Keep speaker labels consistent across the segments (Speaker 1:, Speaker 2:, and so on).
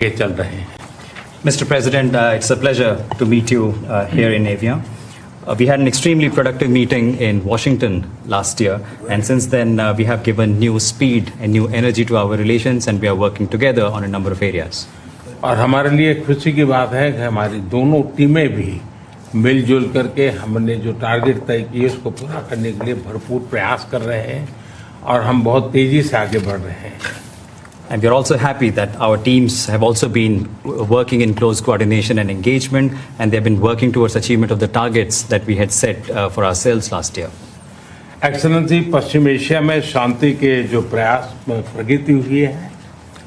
Speaker 1: ये चल रहे हैं।
Speaker 2: Mr. President, it's a pleasure to meet you here in Avia. We had an extremely productive meeting in Washington last year, and since then we have given new speed and new energy to our relations, and we are working together on a number of areas.
Speaker 1: और हमारे लिए खुशी की बात है कि हमारी दोनों टीमें भी मिलजुल करके हमने जो टारगेट तय किए उसको पूरा करने के लिए भरपूर प्रयास कर रहे हैं और हम बहुत तेजी से आगे बढ़ रहे हैं।
Speaker 2: And we are also happy that our teams have also been working in close coordination and engagement, and they have been working towards achievement of the targets that we had set for ourselves last year.
Speaker 1: Excellency, Paschim Asia में शांति के जो प्रयास में प्रगति हुई है,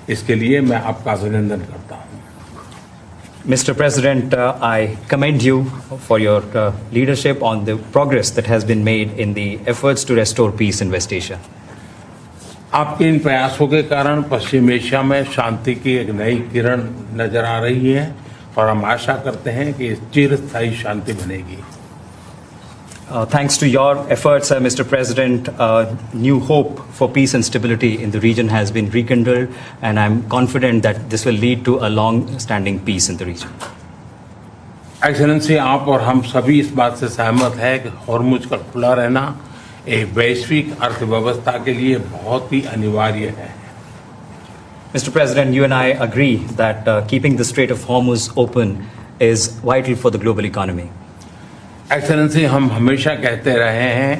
Speaker 1: इसके लिए मैं आपका अभिनंदन करता हूँ।
Speaker 2: Mr. President, I commend you for your leadership on the progress that has been made in the efforts to restore peace in West Asia.
Speaker 1: आपके इन प्रयासों के कारण पश्चिम एशिया में शांति की एक नई किरण नजर आ रही है और हम आशा करते हैं कि चिरस्थायी शांति बनेगी।
Speaker 2: Thanks to your efforts, Mr. President, new hope for peace and stability in the region has been rekindled, and I'm confident that this will lead to a long-standing peace in the region.
Speaker 1: Excellency, आप और हम सभी इस बात से सहमत हैं कि हॉर्मुज का खुला रहना एक वैश्विक अर्थव्यवस्था के लिए बहुत ही अनिवार्य है।
Speaker 2: Mr. President, you and I agree that keeping the Strait of Hormuz open is vital for the global economy.
Speaker 1: Excellency, हम हमेशा कहते रहे हैं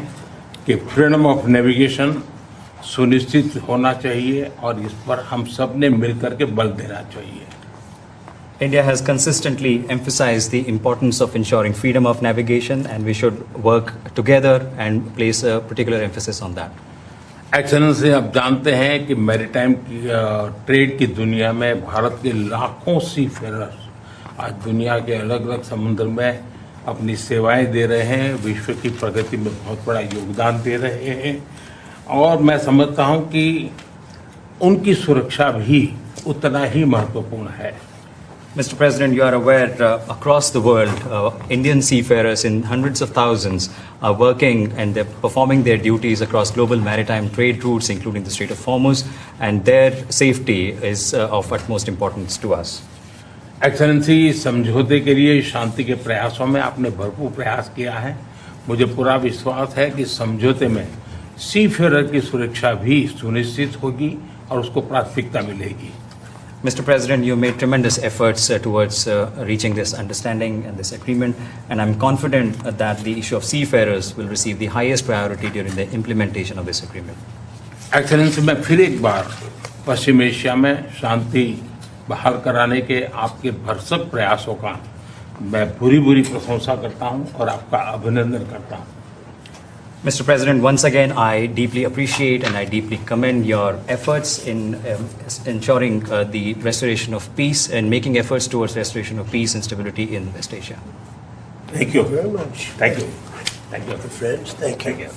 Speaker 1: कि फ्रीडम ऑफ नेविगेशन सुनिश्चित होना चाहिए और इस पर हम सब ने मिलकर के बल देना चाहिए।
Speaker 2: India has consistently emphasized the importance of ensuring freedom of navigation, and we should work together and place a particular emphasis on that.
Speaker 1: Excellency, आप जानते हैं कि मैरीटाइम ट्रेड की दुनिया में भारत के लाखों सी फेरर्स आज दुनिया के अलग अलग समुद्र में अपनी सेवाएं दे रहे हैं, विश्व की प्रगति में बहुत बड़ा योगदान दे रहे हैं और मैं समझता हूं कि उनकी सुरक्षा भी उतना ही महत्वपूर्ण है।
Speaker 2: Mr. President, you are aware across the world, Indian seafarers in hundreds of thousands are working and they're performing their duties across global maritime trade routes, including the Strait of Hormuz, and their safety is of utmost importance to us.
Speaker 1: Excellency, समझौते के लिए शांति के प्रयासों में आपने भरपूर प्रयास किया है। मुझे पूरा विश्वास है कि समझौते में सीफेरर की सुरक्षा भी सुनिश्चित होगी और उसको प्राथमिकता मिलेगी।
Speaker 2: Mr. President, you made tremendous efforts towards reaching this understanding and this agreement, and I'm confident that the issue of seafarers will receive the highest priority during the implementation of this agreement.
Speaker 1: Excellency, मैं फिर एक बार पश्चिम Asia में शांति बहाल कराने के आपके भरसक प्रयासों का मैं पूरी प्रशंसा करता हूं और आपका अभिनंदन करता हूं।
Speaker 2: Mr. President, once again, I deeply appreciate and I deeply commend your efforts in ensuring the restoration of peace and making efforts towards restoration of peace and stability in West Asia.
Speaker 1: Thank you
Speaker 3: very much.
Speaker 1: Thank you. Thank you.
Speaker 3: Friends, thank you.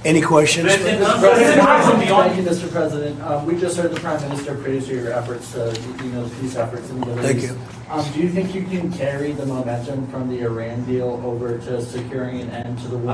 Speaker 3: Any questions?
Speaker 4: Thank you, Mr. President. We just heard the Prime Minister praise your efforts, peace efforts in the Middle
Speaker 3: Thank
Speaker 4: East. Do you think you can carry the momentum from the Iran deal over to securing an end to the war?